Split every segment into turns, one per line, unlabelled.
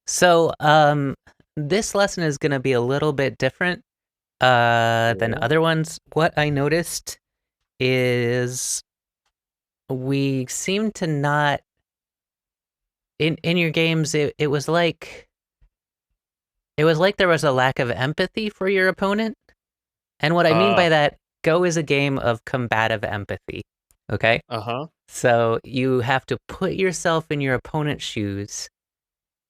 So, this lesson is going to be a little bit different than
Cool.
other ones. What I noticed is we seem to not in your games. It was like there was a lack of empathy for your opponent. And what I mean
Uh,
by that, Go is a game of combative empathy. Okay,
uh-huh,
so you have to put yourself in your opponent's shoes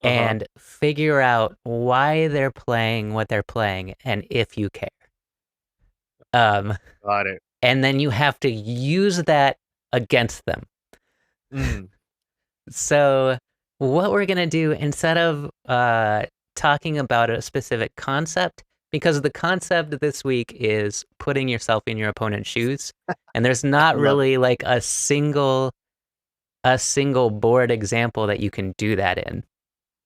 uh-huh.
and figure out why they're playing what they're playing and if you care. Um,
Got it.
and then you have to use that against them.
Mm,
So, what we're going to do instead of talking about a specific concept, because the concept this week is putting yourself in your opponent's shoes, and there's
I
not
love it.
really like a single board example that you can do that in.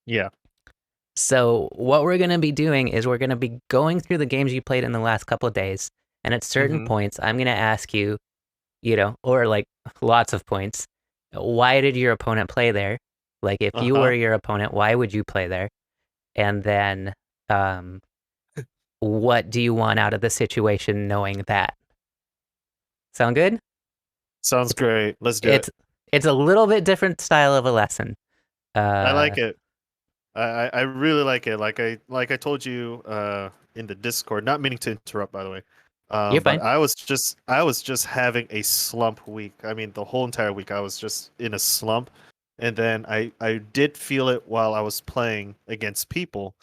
Yeah.
So, what we're going to be doing is we're going to be going through the games you played in the last couple of days, and at certain
Mm-hmm.
points, I'm going to ask you, or like lots of points, why did your opponent play there? Like, if you were
Uh-huh.
your opponent, why would you play there? And then, um, what do you want out of the situation knowing that? Sound good?
Sounds
It's
great. Let's do it.
it's it's a little bit different style of a lesson.
I
Uh,
like it. I really like it. Like I told you in the Discord, not meaning to interrupt by the way.
you're
But
fine.
I was just having a slump week. I mean, the whole entire week I was just in a slump. And then I did feel it while I was playing against people.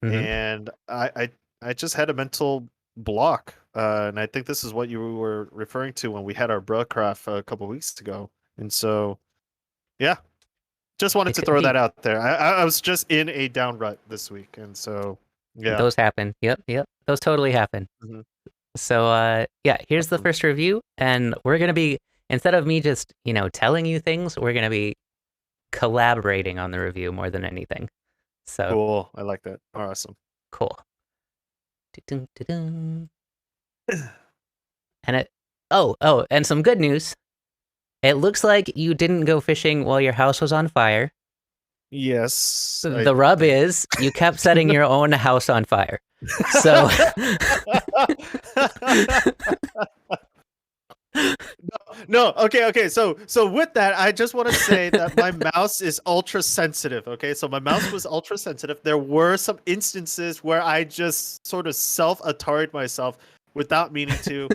Hmm.
And I just had a mental block, and I think this is what you were referring to when we had our Bruhcraft a couple weeks ago. And so, yeah, just wanted
It
to
could
throw
be.
that out there. I was just in a down rut this week, and so yeah.
Those happen. Yep, yep. Those totally happen.
Hmm.
So yeah, here's the
Awesome.
first review, and we're gonna be instead of me just telling you things, we're gonna be collaborating on the review more than anything. So
Cool. I like that. Awesome.
cool. Dun, dun, dun. And and some good news. It looks like you didn't go fishing while your house was on fire.
Yes,
The rub
I
is you kept setting your own house on fire. So
No, okay, okay. So with that, I just want to say that my mouse is ultra sensitive. Okay, so my mouse was ultra sensitive. There were some instances where I just sort of self-attar'd myself without meaning to,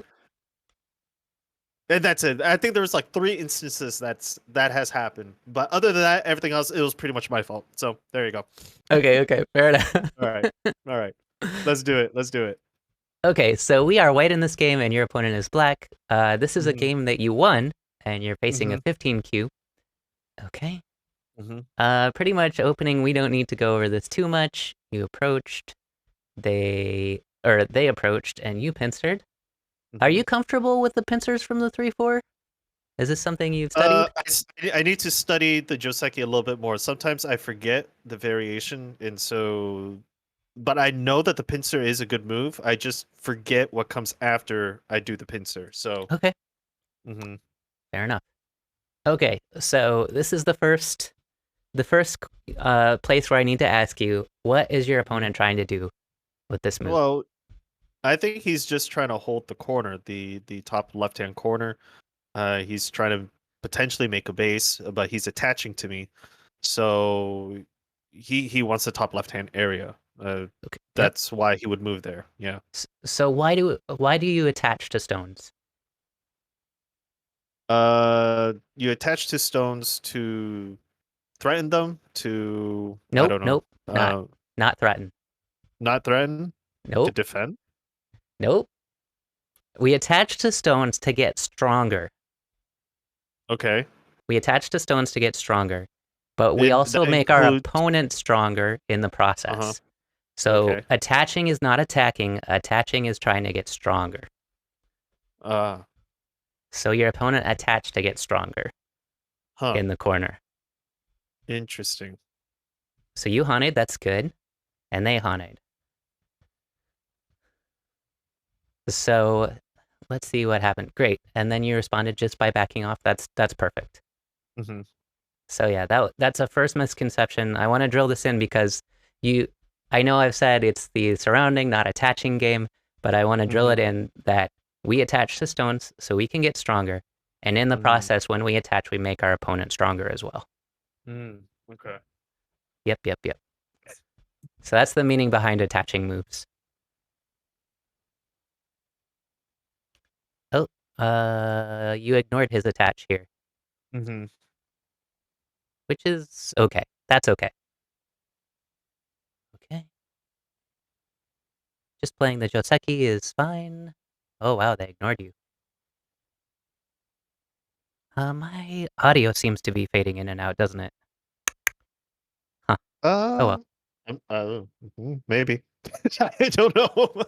and that's it. I think there was like three instances that has happened. But other than that, everything else it was pretty much my fault. So there you go.
okay, okay, fair enough.
All right, all right. Let's do it. Let's do it.
Okay, so we are white in this game and your opponent is black. This is a
Hmm.
game that you won and you're facing a
Hmm.
15Q. Okay.
Hmm.
Pretty much opening, we don't need to go over this too much. You approached, they approached and you pincered. Are
Hmm.
you comfortable with the pincers from the 3-4? Is this something you've studied?
I need to study the Joseki a little bit more. Sometimes I forget the variation, and so, but I know that the pincer is a good move. I just forget what comes after I do the pincer. So,
Okay,
hmm.
fair enough. Okay, so this is the first place where I need to ask you, what is your
Hmm.
opponent trying to do with this move?
Well, I think he's just trying to hold the corner, the top left hand corner. He's trying to potentially make a base, but he's attaching to me, so he wants the top left hand area.
Okay, yep.
That's why he would move there. Yeah.
So why do you attach to stones?
You attach to stones to threaten them, to I
Nope,
don't know,
nope, not threaten.
not threaten, to
Nope,
defend.
nope. We attach to stones to get stronger.
Okay,
We attach to stones to get stronger, but we
and that
also make our
includes.
opponent stronger in the
Uh-huh.
process. So
Okay.
attaching is not attacking. Attaching is trying to get stronger.
Uh,
So your opponent attached to get stronger
huh.
in the corner.
Interesting.
So you hunted, that's good, and they hunted. So let's see what happened. Great. And then you responded just by backing off. That's perfect.
Hmm.
So yeah, that's a first misconception. I want to drill this in because you I know I've said it's the surrounding, not attaching game, but I want to drill
Mm-hmm.
it in that we attach to stones so we can get stronger. And in the
Mm-hmm.
process, when we attach, we make our opponent stronger as well.
Mm, okay.
Yep, yep, yep. So that's the meaning behind attaching moves. Oh, you ignored his attach here,
Mm-hmm.
which is okay. That's okay. Okay. Just playing the Joseki is fine. Oh wow, they ignored you. My audio seems to be fading in and out, doesn't it? Huh. Oh
Uh,
well.
maybe. I don't know.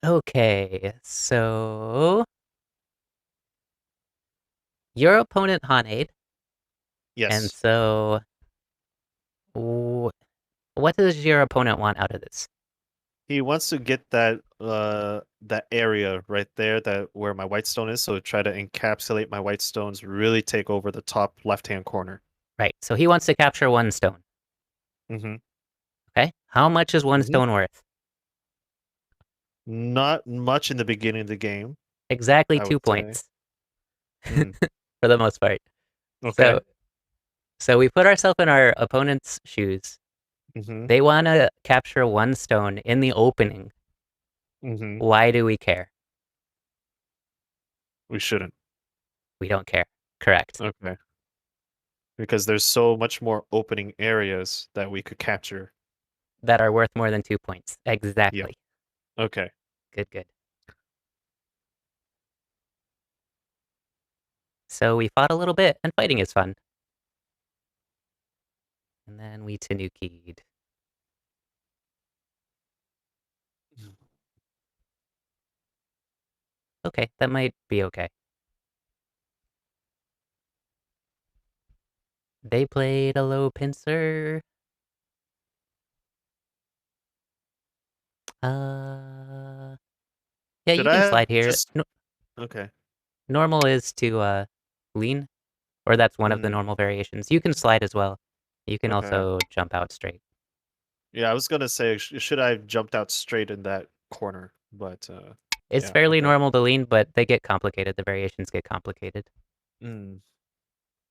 Okay, so your opponent Hanade, and
Yes.
so w what does your opponent want out of this?
He wants to get that area right there that where my white stone is, so try to encapsulate my white stones, really take over the top left-hand corner.
Right, so he wants to capture one stone.
Mm-hmm.
Okay, how much is one
Mm-hmm.
stone worth?
Not much in the beginning of the game,
Exactly
I would
two
say.
points
Mm,
for the most part.
okay.
So, so we put ourselves in our opponent's shoes.
Mm-hmm.
They want to capture one stone in the opening.
Mm-hmm.
Why do we care?
We shouldn't.
We don't care. Correct.
Okay. Because there's so much more opening areas that we could capture.
That are worth more than 2 points.
Yep.
Exactly.
Okay.
Good, good. So we fought a little bit, and fighting is fun. And then we Tanuki'd. Okay, that might be okay. They played a low pincer. Uh, yeah,
Should
you
I
can
have
slide here.
just okay.
Normal is to lean, or that's one of the
Mm,
normal variations. You can slide as well. You can
okay.
also jump out straight.
Yeah, I was gonna say, should I have jumped out straight in that corner? But
It's
yeah,
fairly
okay.
normal to lean, but they get complicated. The variations get complicated.
Mm,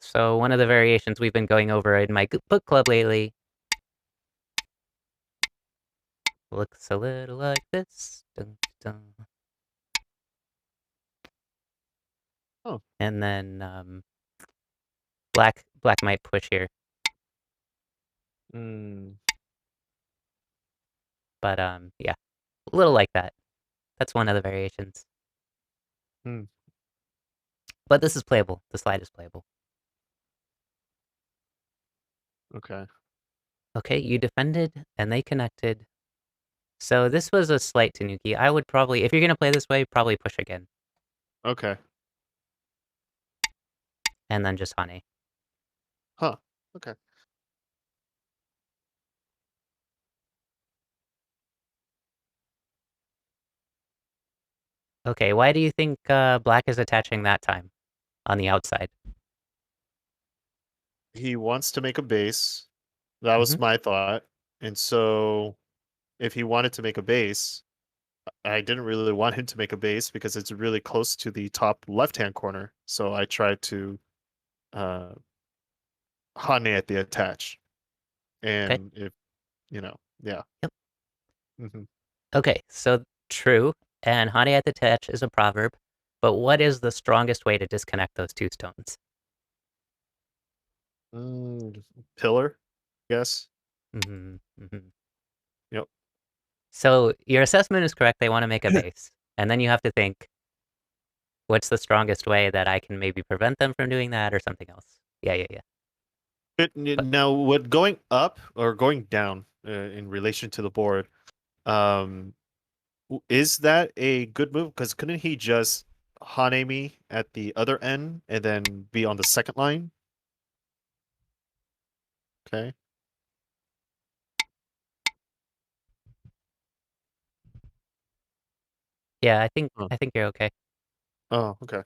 So one of the variations we've been going over in my book club lately looks a little like this. Dun, dun.
oh,
And then black might push here,
mm,
but yeah, a little like that. That's one of the variations.
mm,
But this is playable. The slide is playable.
okay,
Okay, you defended and they connected. So this was a slight Tanuki. I would probably, if you're gonna play this way, probably push again
okay.
and then just Hane.
Huh. Okay.
Okay, why do you think black is attaching that time on the outside?
He wants to make a base. That
Hmm.
was my thought. And so if he wanted to make a base, I didn't really want him to make a base because it's really close to the top left-hand corner. So I tried to uh Hane at the attach.
Okay.
And if yeah.
Yep.
Hmm.
Okay, so true. And Hane at the touch is a proverb. But what is the strongest way to disconnect those two stones?
Mm, pillar, yes.
Hmm. Hmm.
Yep.
So your assessment is correct. They want to make a base. And then you have to think, what's the strongest way that I can maybe prevent them from doing that or something else? Yeah, yeah, yeah. But
Now, what going up or going down in relation to the board, um, is that a good move? Because couldn't he just Hane me at the other end and then be on the second line? Okay.
yeah, I think
Oh,
I think you're okay.
oh, okay.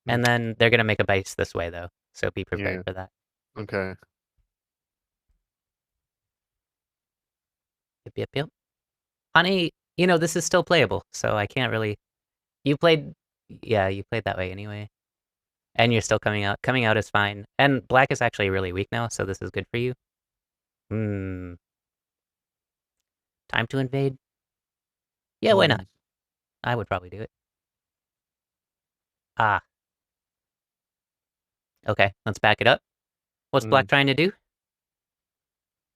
And then they're gonna make a base this way though, so be prepared
Yeah.
for that.
Okay.
Yep, yep, yep. Honey, this is still playable, so I can't really. You played, yeah, you played that way anyway, and you're still coming out. Coming out is fine, and black is actually really weak now, so this is good for you. Hmm. Time to invade. Yeah, why not?
Mm,
I would probably do it. Ah, okay. Let's back it up. What's black
mm.
trying to do?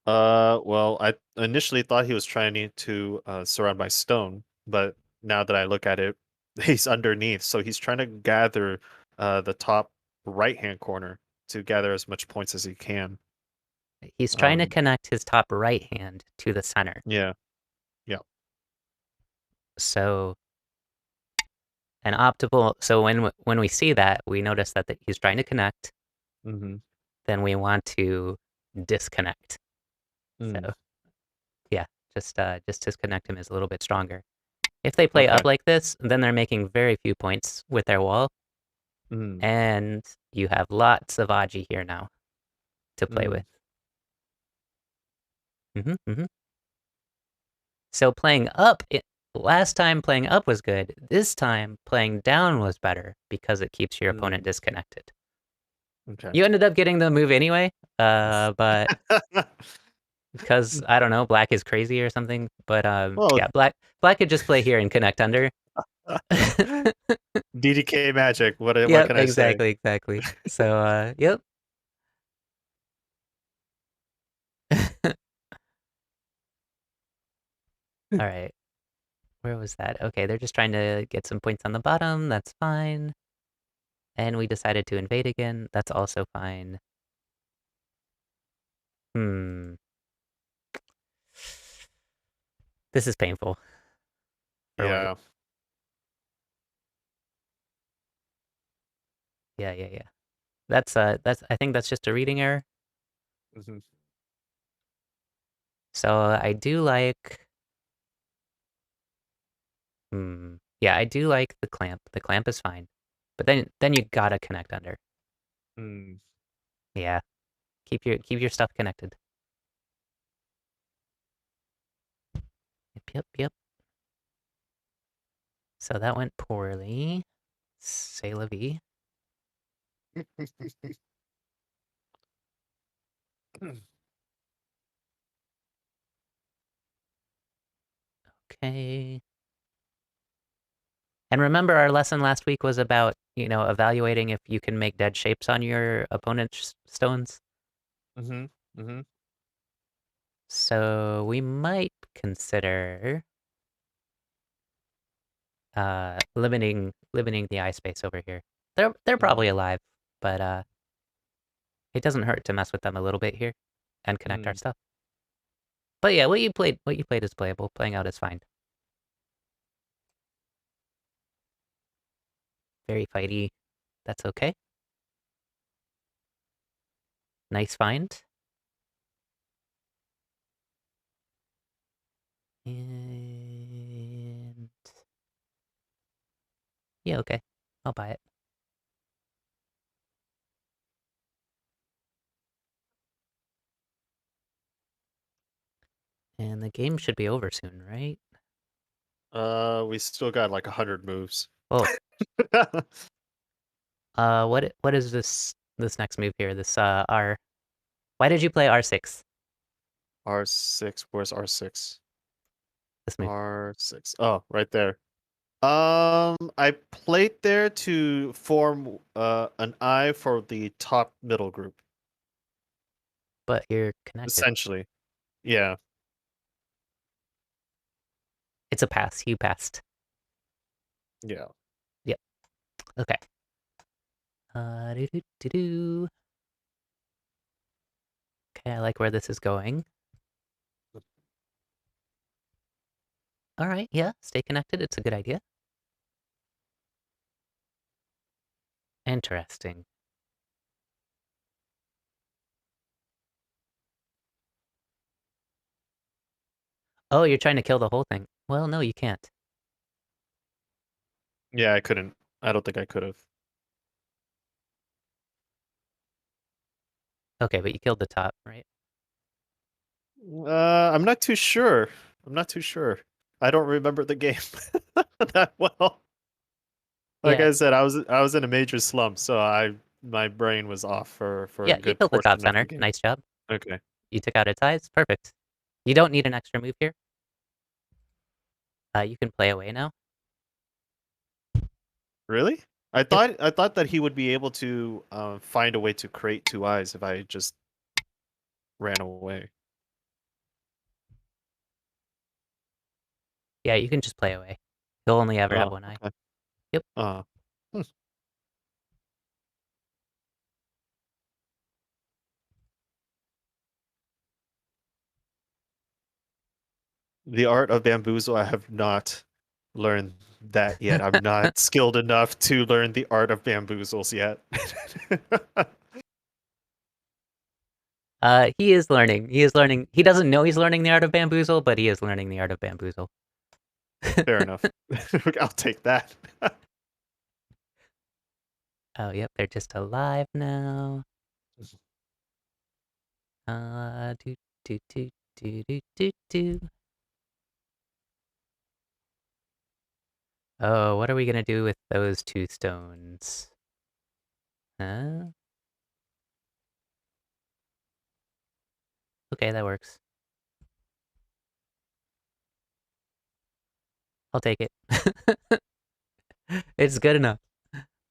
Well, I initially thought he was trying to surround my stone, but now that I look at it, he's underneath, so he's trying to gather the top right-hand corner to gather as much points as he can.
He's trying to
Um,
connect his top right hand to the center.
yeah, yeah.
So an optimal. So when we see that, we notice that he's trying to connect.
Mm-hmm.
Then we want to disconnect.
Mm,
So yeah, just disconnect him is a little bit stronger. If they play up
okay.
like this, then they're making very few points with their wall,
Mm,
and you have lots of Aji here now to play
mm,
with. Hmm. So playing up, last time playing up was good. This time playing down was better because it keeps your opponent
mm.
disconnected.
Okay.
You ended up getting the move anyway, but because I don't know, black is crazy or something. But
Well,
yeah, black could just play here and connect under.
DDK magic. What
Yep,
can I say?
exactly, exactly. So yep. All right. Where was that? Okay, they're just trying to get some points on the bottom. That's fine. And we decided to invade again. That's also fine. Hmm. This is painful for white.
Yeah.
Yeah, yeah, yeah. That's I think that's just a reading error.
Hmm.
So I do like yeah, I do like the clamp. The clamp is fine. But then you gotta connect under.
Mm,
Yeah. Keep your stuff connected. Yep, yep, yep. So that went poorly. C'est la vie. Okay. And remember, our lesson last week was about, evaluating if you can make dead shapes on your opponent's stones.
hmm hmm
So we might consider limiting the eye space over here. They're probably alive, but it doesn't hurt to mess with them a little bit here and connect our
Mm.
stuff. But yeah, what you played is playable. Playing out is fine. Very fighty. That's okay. Nice find. And yeah, okay. I'll buy it. And the game should be over soon, right?
We still got like 100 moves.
Oh, what is this next move here? This R. Why did you play R6?
R6. Where's R6?
This move.
R6. Oh, right there. I played there to form an eye for the top middle group.
But you're connected.
Essentially. Yeah.
It's a pass. You passed.
Yeah.
Yep. Okay. Do do do do. Okay, I like where this is going. All right, yeah, stay connected. It's a good idea. Interesting. Oh, you're trying to kill the whole thing. Well, no, you can't.
Yeah, I couldn't. I don't think I could have.
Okay, but you killed the top, right?
I'm not too sure. I'm not too sure. I don't remember the game that well. Like
Yeah,
I said, I was in a major slump, so my brain was off for a
yeah, you
good
killed the top
portion of the
center.
game.
Nice job.
Okay.
You took out its eyes. Perfect. You don't need an extra move here. You can play away now.
Really?
Yep.
I thought that he would be able to find a way to create two eyes if I just ran away.
Yeah, you can just play away. He'll only ever have
Oh,
one eye.
okay.
Yep.
Uh, hmm. The art of bamboozle, I have not learned that yet. I'm not skilled enough to learn the art of bamboozles yet.
He is learning. He is learning. He doesn't know he's learning the art of bamboozle, but he is learning the art of bamboozle.
Fair enough. I'll take that.
Oh, yep, they're just alive now. Do do do do do do do. Oh, what are we gonna do with those two stones? Huh? Okay, that works. I'll take it. It's good enough.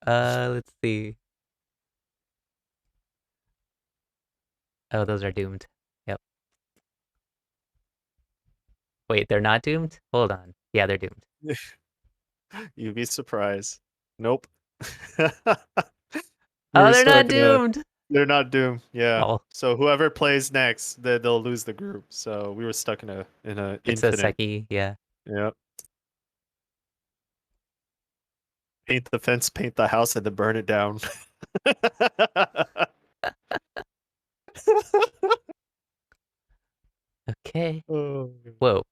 Let's see. Oh, those are doomed. Yep. Wait, they're not doomed? Hold on. Yeah, they're doomed.
You'd be surprised. Nope. We
Oh,
were
they're not
stuck in a.
doomed!
They're not doomed. Yeah.
Oh,
So whoever plays next, they'll lose the group. So we were stuck in a
it's a
infinite.
Seki, yeah.
Yep. Paint the fence, paint the house, and then burn it down.
Okay.
Oh.
Whoa.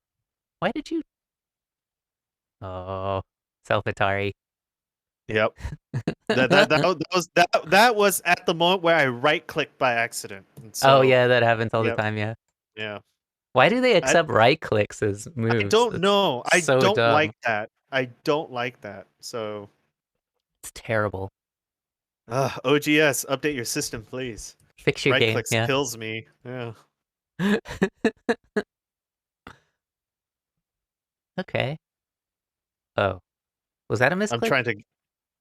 Why did you? Oh, Self-Atari.
Yep. That was at the moment where I right clicked by accident. And
Oh,
so
yeah, that happens all the
yep,
time, yeah.
yeah.
Why do they
I
accept right clicks as
I
moves?
don't
That's
know. I
so
don't
dumb.
like that. I don't like that. So
It's terrible.
OGS, update your system, please.
Fix your
Right
game,
clicks
yeah.
kills me. Yeah.
Okay. Oh, was that a
I'm
misclick?
trying to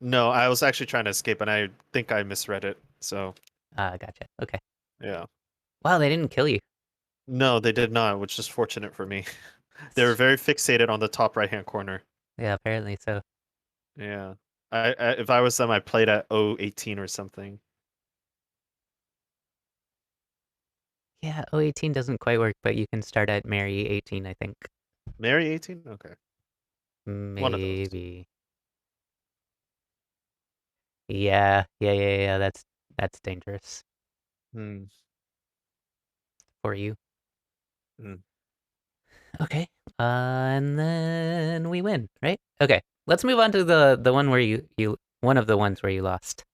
No, I was actually trying to escape and I think I misread it. So
Ah, gotcha. Okay.
yeah.
Wow, they didn't kill you.
No, they did not, which is fortunate for me. They were very fixated on the top right hand corner.
Yeah, apparently so.
Yeah. If I was them, I played at 018 or something.
Yeah, 018 doesn't quite work, but you can start at Mary 18, I think.
Mary 18? Okay. One of those.
Maybe. Yeah. That's dangerous
Hmm.
for you.
Hmm.
Okay. And then we win, right? Okay. Let's move on to the one where you one of the ones where you lost.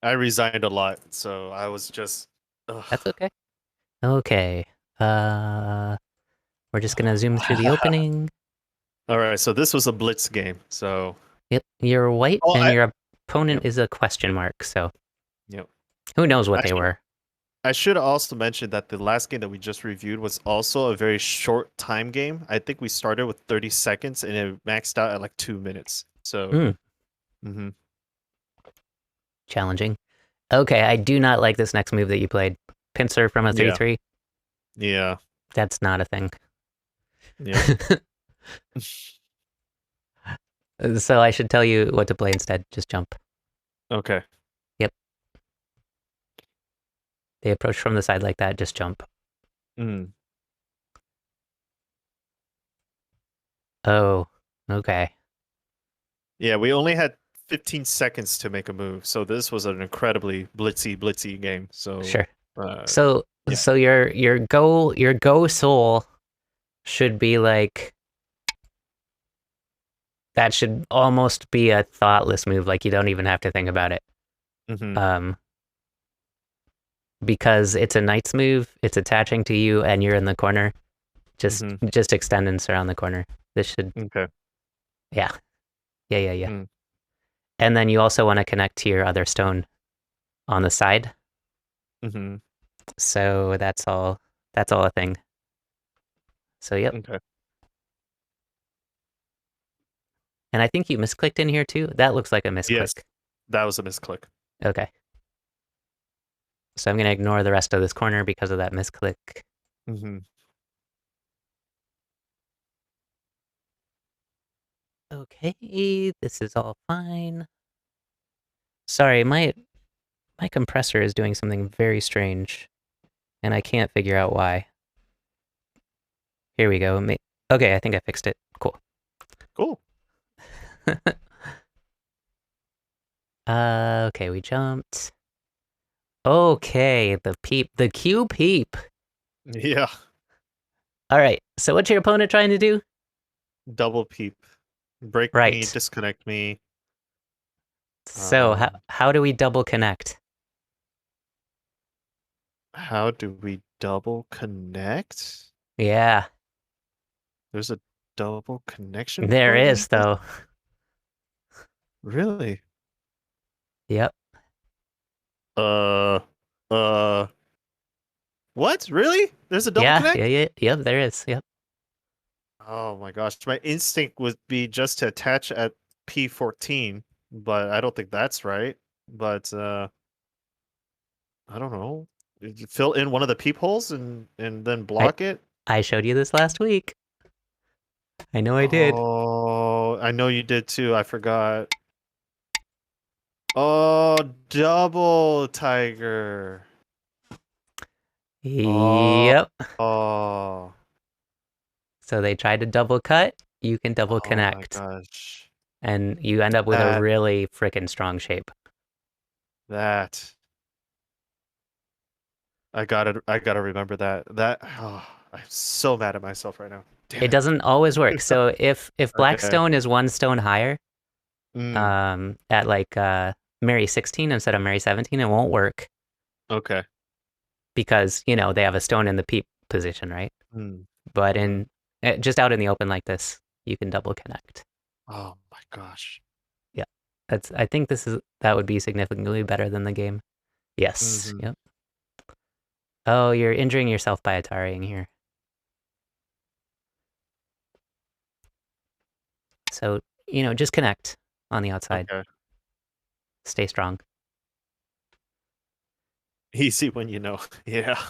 I resigned a lot, so I was just
That's
ugh.
okay. Okay. Uh, we're just gonna zoom through the opening.
All right, so this was a blitz game. So
Yep, you're white
oh,
and your opponent
yep,
is a question mark, so
yep.
who knows what
I
they
should
were.
I should also mention that the last game that we just reviewed was also a very short time game. I think we started with 30 seconds and it maxed out at like 2 minutes. So,
Hmm,
mhm.
challenging. Okay, I do not like this next move that you played. Pincer from a
Yeah,
3-3.
yeah,
That's not a thing.
yep.
So I should tell you what to play instead. Just jump.
Okay.
Yep. They approach from the side like that. Just jump.
Mm.
Oh, okay.
Yeah, we only had 15 seconds to make a move, so this was an incredibly blitzy game. So,
Sure.
uh,
So
yeah.
so your go soul should be like that should almost be a thoughtless move. Like you don't even have to think about it.
Hmm.
Um, because it's a knight's move, it's attaching to you, and you're in the corner. Just
Mm-hmm.
just extend and surround the corner. This should,
Okay.
yeah, yeah.
Mm.
And then you also want to connect to your other stone on the side.
Mm-hmm.
So that's all a thing. So yep.
Okay.
And I think you misclicked in here too. That looks like a
Yes,
misclick.
that was a misclick.
Okay. So I'm gonna ignore the rest of this corner because of that misclick.
Mm-hmm.
Okay, this is all fine. Sorry, my compressor is doing something very strange, and I can't figure out why. Here we go. Okay, I think I fixed it. Cool.
Cool.
Okay, we jumped. Okay, the Q peep.
Yeah.
All right, so what's your opponent trying to do?
Double peep. Break me,
Right.
disconnect me.
So how
Um,
how do we double connect?
how do we double connect?
Yeah,
There's a double connection
there
part in
is
this?
though.
Really?
Yep.
Uh, uh, what? Really? There's a double connect?
Yep, there is. Yep.
Oh my gosh. My instinct would be just to attach at P14, but I don't think that's right. But I don't know. Did you fill in one of the peepholes and then
I
block it?
I showed you this last week. I know I did.
Oh, I know you did too. I forgot. Oh, double tiger. Oh,
Yep.
oh,
So they tried to double cut, you can double
oh my
connect,
gosh.
and you end up with a
That,
really freaking strong shape.
that. I gotta remember that. That, oh, I'm so mad at myself right now. Damn
It
it.
doesn't always work. So if
Okay.
Blackstone is one stone higher,
Mm,
at like Mary 16 instead of Mary 17, it won't work
okay.
because, they have a stone in the peep position, right?
Mm,
But
mm-hmm.
in just out in the open like this, you can double connect.
Oh my gosh.
Yeah. I think that would be significantly better than the game. Yes.
Mm-hmm.
Yep. Oh, you're injuring yourself by Atariing here. So, just connect on the outside.
Okay.
Stay strong.
Easy when you know. Yeah.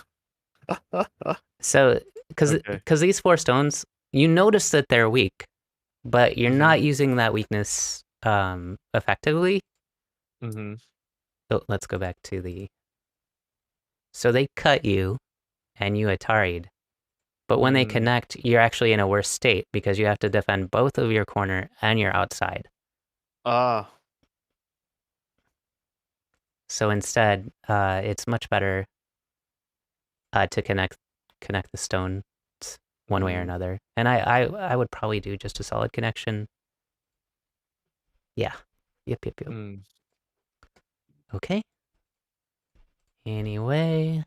So, because
Okay.
because these four stones, you notice that they're weak, but you're
Mm-hmm.
not using that weakness effectively.
Mm-hmm.
So let's go back to the. So they cut you, and you Atari'd, but when they
Mm.
connect, you're actually in a worse state because you have to defend both of your corner and your outside.
Ah.
So instead, it's much better to connect the stone one way or
Mm.
another. And I would probably do just a solid connection. Yeah. Yep.
Mm.
Okay. Anyway.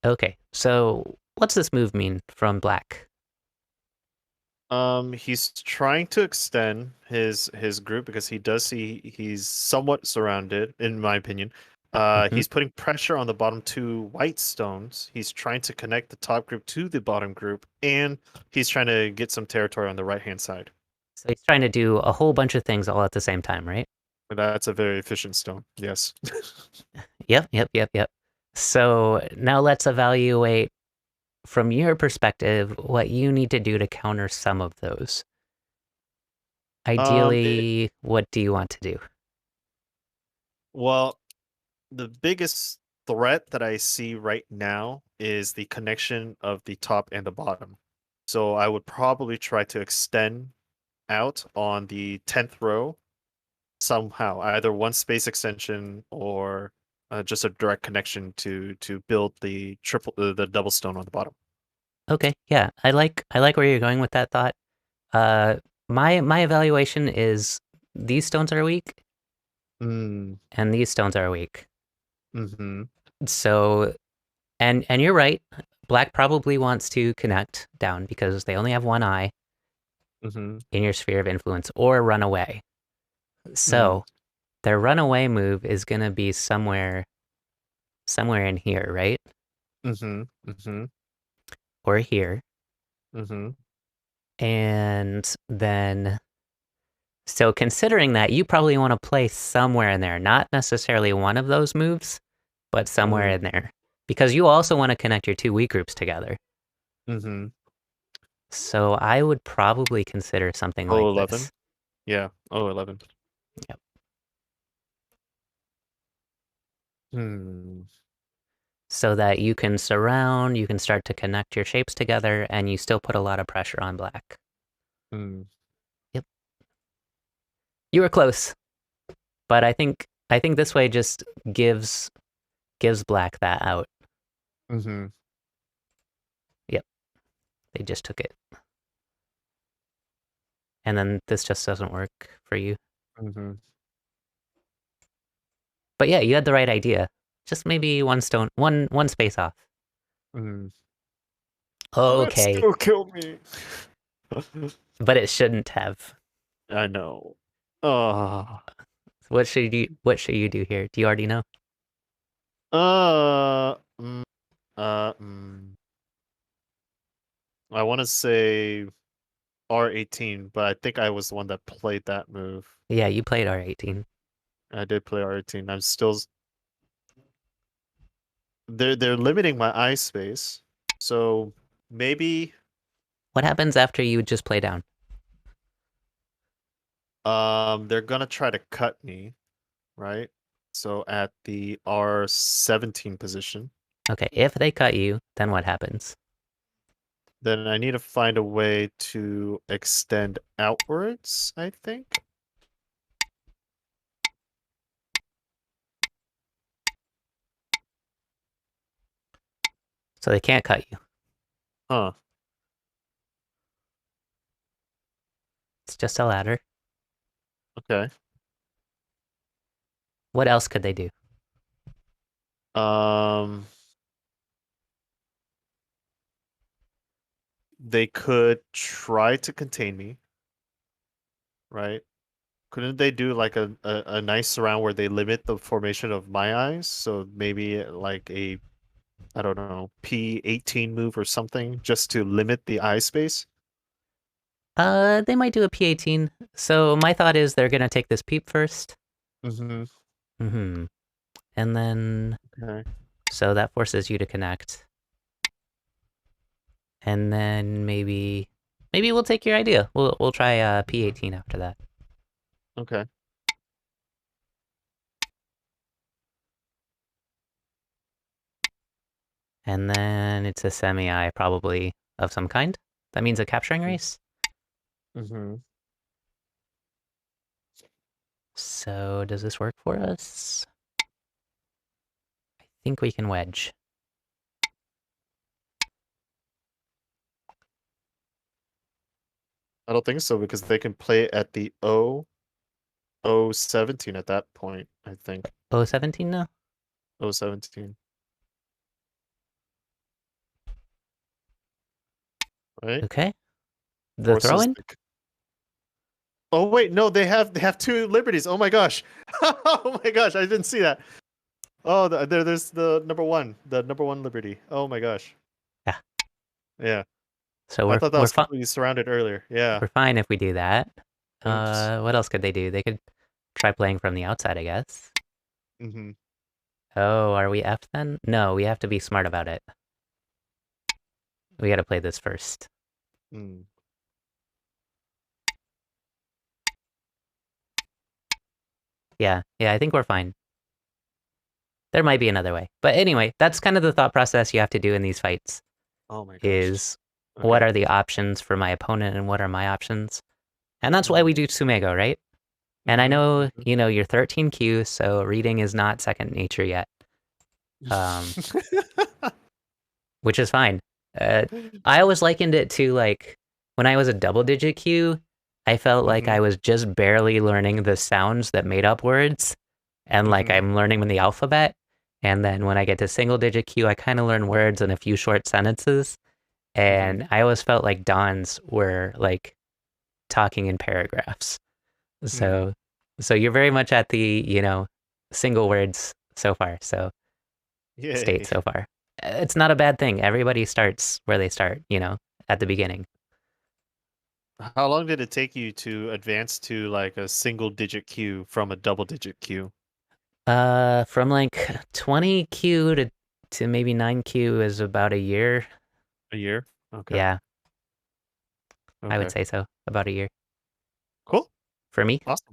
Okay. So what's this move mean from black?
He's trying to extend his group because he does see he's somewhat surrounded, in my opinion.
Hmm.
He's putting pressure on the bottom two white stones. He's trying to connect the top group to the bottom group, and he's trying to get some territory on the right-hand side.
So he's trying to do a whole bunch of things all at the same time, right?
That's a very efficient stone. Yes.
Yep. So now let's evaluate from your perspective what you need to do to counter some of those.
It,
Ideally, what do you want to do?
well, the biggest threat that I see right now is the connection of the top and the bottom. So I would probably try to extend out on the 10th row somehow, either one space extension or just a direct connection to build the the double stone on the bottom.
Okay, yeah, I like where you're going with that thought. Uh, My evaluation is these stones are weak
Mm,
and these stones are weak.
mm-hmm.
So and you're right. Black probably wants to connect down because they only have one eye
Mm-hmm.
in your sphere of influence or run away.
Mm,
So their runaway move is gonna be somewhere in here, right?
mm-hmm. Mm-hmm.
Or here.
Mm-hmm.
And then so considering that, you probably want to play somewhere in there, not necessarily one of those moves, but somewhere
Mm,
in there. Because you also want to connect your two weak groups together.
mm-hmm.
So I would probably consider something like
Oh,
this.
11. Yeah. Oh, 11.
Yep.
Hmm.
So that you can surround, you can start to connect your shapes together, and you still put a lot of pressure on black.
Hmm.
Yep. You were close, but I think this way just gives black that out.
Mm-hmm.
Yep. They just took it. And then this just doesn't work for you.
Mm-hmm.
But yeah, you had the right idea. Just maybe one stone, one space off.
Mm-hmm.
Okay,
Still kill me.
but it shouldn't have.
I know. Oh.
What should you do here? Do you already know?
Uh. Mm, mm. I want to say R18, but I think I was the one that played that move.
Yeah, you played R18.
I did play R18. I'm still they're limiting my eye space. So maybe
What happens after you just play down?
they're gonna try to cut me, right? So at the R17 position,
Okay, if they cut you, then what happens?
then I need to find a way to extend outwards, I think.
So they can't cut you.
Huh.
It's just a ladder.
Okay.
What else could they do?
Um they could try to contain me, right? Couldn't they do like a nice surround where they limit the formation of my eyes? So maybe like a, I don't know, P18 move or something just to limit the eye space?
They might do a P18. So my thought is they're gonna take this peep first.
Mm-hmm.
Mm-hmm. And then
Okay.
so that forces you to connect. And then maybe we'll take your idea. We'll try P18 after that.
Okay.
And then it's a semi-eye probably of some kind. That means a capturing race.
Mm-hmm.
So does this work for us? I think we can wedge.
I don't think so because they can play at the O17 at that point, I think.
Oh, 17 now?
O17, right?
Okay. The
Forces
throw-in?
the Oh wait, no, they have two liberties. Oh my gosh. Oh my gosh, I didn't see that. Oh, there's the number one liberty. Oh my gosh.
Yeah.
Yeah.
So
I
we're
thought that
we're
was
fine.
completely surrounded earlier. Yeah.
We're fine if we do that.
Oops.
What else could they do? They could try playing from the outside, I guess.
Mm-hmm.
Oh, are we F then? No, we have to be smart about it. We got to play this first.
Mm.
Yeah, I think we're fine. There might be another way. But anyway, that's kind of the thought process you have to do in these fights
Oh my gosh.
is what
Okay.
are the options for my opponent and what are my options? And that's why
Mm-hmm.
we do Tsumego, right? And I
Mm-hmm.
know, you're 13Q, so reading is not second nature yet, um, which is fine. Uh, I always likened it to like when I was a double digit Q, I felt like
Mm-hmm.
I was just barely learning the sounds that made up words, and like
Mm-hmm.
I'm learning the alphabet. And then when I get to single digit Q, I kind of learn words and a few short sentences.
Mm-hmm.
And I always felt like Dons were like talking in paragraphs.
Mm.
So, so you're very much at the, single words so far. So state
Yay.
so far. It's not a bad thing. Everybody starts where they start, at the beginning.
How long did it take you to advance to like a single digit Q from a double digit Q?
From like 20Q to maybe 9Q is about a year.
A year? Okay.
Yeah, I would
Okay.
say so. About a year
Cool.
for me.
Awesome.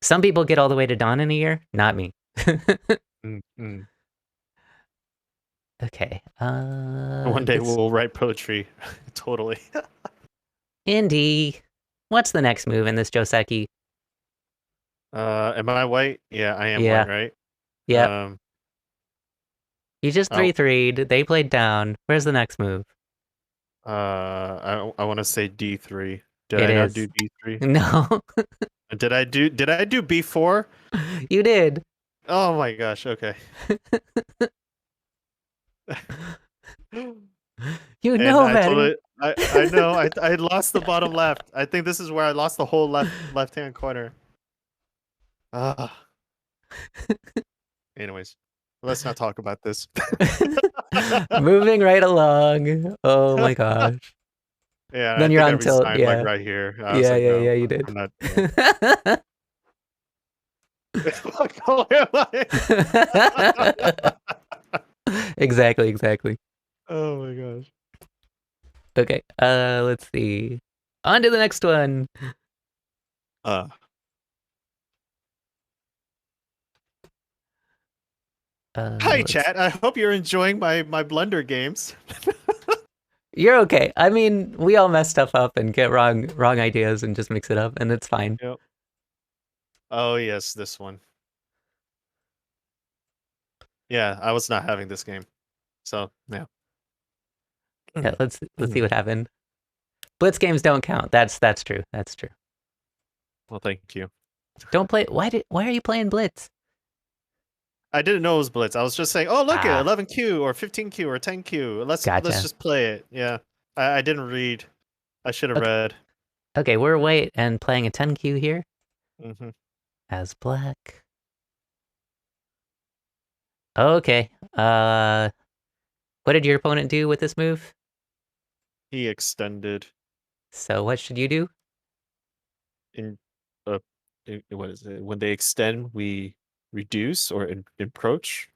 Some people get all the way to dawn in a year, not me.
Mm, mm.
Okay.
One day
This
we'll write poetry. Totally.
Indy. What's the next move in this Joseki?
Am I white? Yeah, I am white,
Yeah.
right?
Yep.
Um,
You just
oh,
3-3'd. They played down. Where's the next move?
I want to say D3. Did
It
I not
is.
do D3?
No,
Did I do B4?
you did.
Oh my gosh, okay.
You
And
know
I
better.
totally I know I lost the bottom left. I think this is where I lost the whole left-hand corner. Ah. Anyways, let's not talk about this.
Moving right along. Oh my gosh.
Yeah, I
Then you're
think I
on tilt.
resigned like
Yeah.
right here. I was
Yeah,
like,
yeah,
no,
yeah, you did.
I'm not. Yeah. What color am I?
Exactly, exactly.
Oh my gosh.
Okay. Let's see. On to the next one.
Uh, Hi
Let's
chat. I hope you're enjoying my Blender games.
You're okay. I mean, we all mess stuff up and get wrong ideas and just mix it up, and it's fine.
Yep. Oh yes, this one. Yeah, I was not having this game. So yeah.
Yeah, let's see what happened. Blitz games don't count. That's true. That's true.
Well, thank you.
Don't play. Why are you playing Blitz?
I didn't know it was Blitz. I was just saying, oh look at
Ah,
11Q or 15Q or 10Q. Let's
gotcha.
just play it. Yeah. I didn't read. I should have
Okay,
read.
okay, we're white and playing a 10Q here
Hmm.
as black. Okay. What did your opponent do with this move?
He extended
So what should you do?
in uh what is it? When they extend, we reduce or encroach.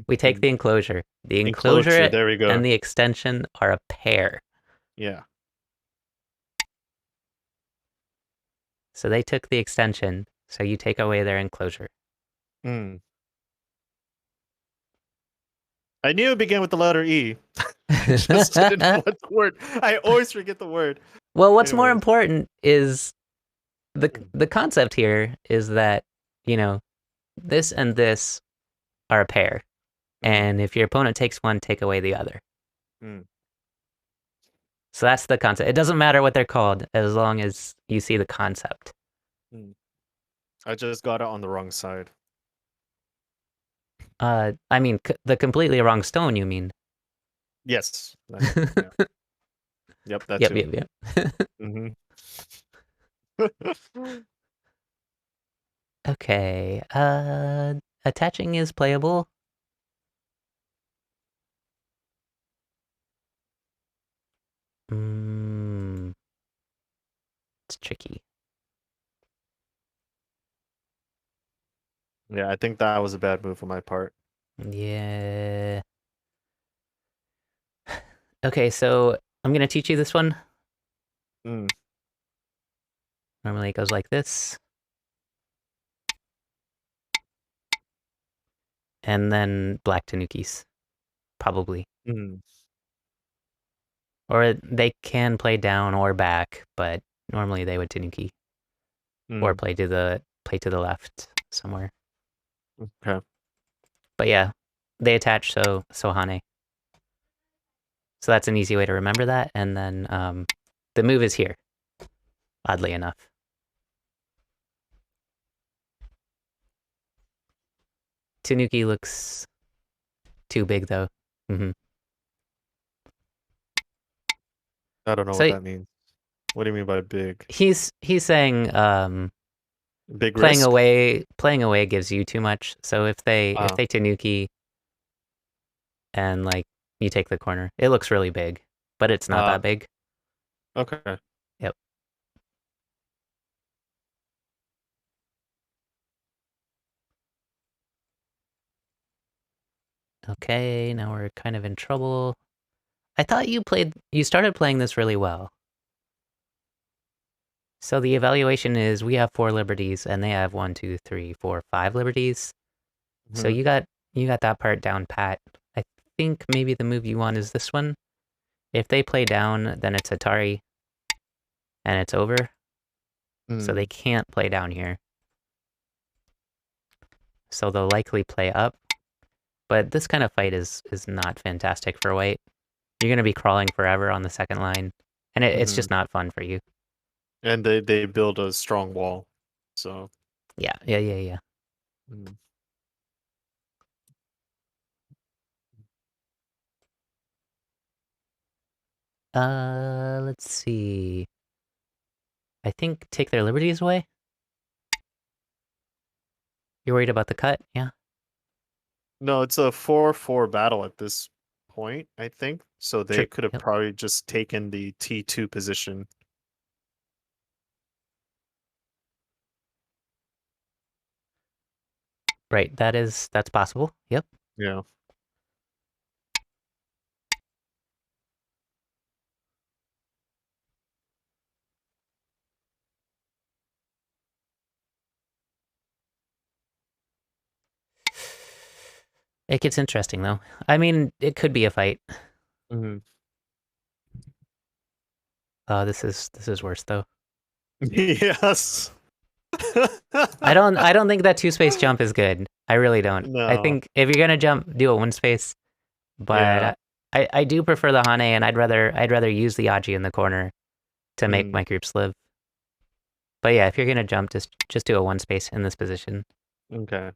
We take the enclosure. The
Enclosure.
enclosure
There we go.
and the extension are a pair.
Yeah.
So they took the extension, so you take away their enclosure.
Mm. I knew it began with the letter E. I just didn't know what the word. I always forget the word.
Well, what's more
Anyways.
important is the
Mm.
the concept here is that, you know, this and this are a pair.
Mm.
And if your opponent takes one, take away the other.
Mm.
So that's the concept. It doesn't matter what they're called as long as you see the concept.
Mm. I just got it on the wrong side.
I mean, the completely wrong stone, you mean?
Yes. Yeah. Yep, that
Yep,
too.
yep, yep.
Hmm.
Okay. Attaching is playable. Mm, it's tricky.
Yeah, I think that was a bad move on my part.
Yeah. Okay, so I'm gonna teach you this one.
Mm.
Normally it goes like this, and then black tanukis, probably.
Mm.
Or they can play down or back, but normally they would tanuki or
Mm.
play to the left somewhere.
Okay.
But yeah, they attach so hane. So that's an easy way to remember that. And then the move is here, oddly enough. Tanuki looks too big though. Hmm.
I don't know what
So
that means. What do you mean by big?
he's saying
Big risk?
playing away gives you too much. So if
Ah,
they Tanuki and like you take the corner, it looks really big, but it's not that
ah,
big.
okay.
Yep. Okay, now we're kind of in trouble. I thought you started playing this really well. So the evaluation is we have 4 liberties and they have 1, 2, 3, 4, 5 liberties. So
Hmm.
you got that part down pat. I think maybe the move you want is this one. If they play down, then it's Atari and it's over. So they
Mm.
can't play down here. So they'll likely play up. But this kind of fight is not fantastic for white. You're going to be crawling forever on the second line. And it's
Hmm.
just not fun for you.
And they build a strong wall. So,
Yeah.
mm.
Let's see. I think take their liberties away. You're worried about the cut? Yeah.
No, it's a 4-4 battle at this point, I think. So
True.
they could have
Yep.
probably just taken the T2 position.
Right. That's possible. Yep.
Yeah.
It gets interesting though. I mean, it could be a fight.
Hmm.
Oh, this is worse though.
Yes.
I don't think that 2 space jump is good. I really don't. I
No.
think if you're gonna jump, do a 1 space. But
Yeah.
I do prefer the Hane, and I'd rather use the Aji in the corner to make
Mm.
my groups live. But yeah, if you're gonna jump, just do a 1 space in this position.
Okay.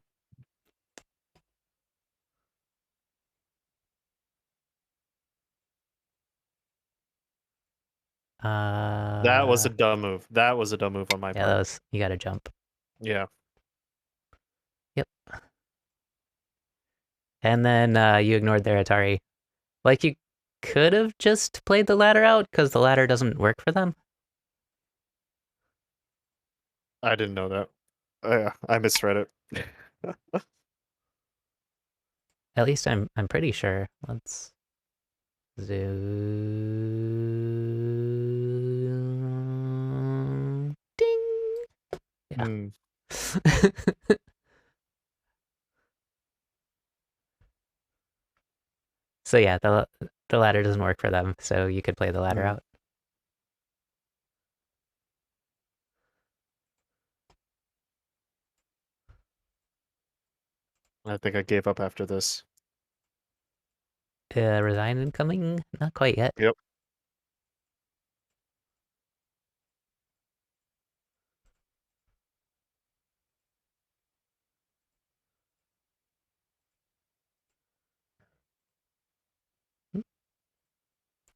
That was a
Uh,
dumb move. That was a dumb move on my
yeah, that
part.
was you gotta jump.
Yeah.
Yep. And then you ignored their Atari. Like you could have just played the ladder out because the ladder doesn't work for them.
I didn't know that. Yeah, I misread it.
At least I'm pretty sure. Let's zoom. Ding. Yeah.
Hmm.
So yeah, the ladder doesn't work for them, so you could play the ladder
Hmm.
out.
I think I gave up after this.
Resign incoming? Not quite yet.
Yep.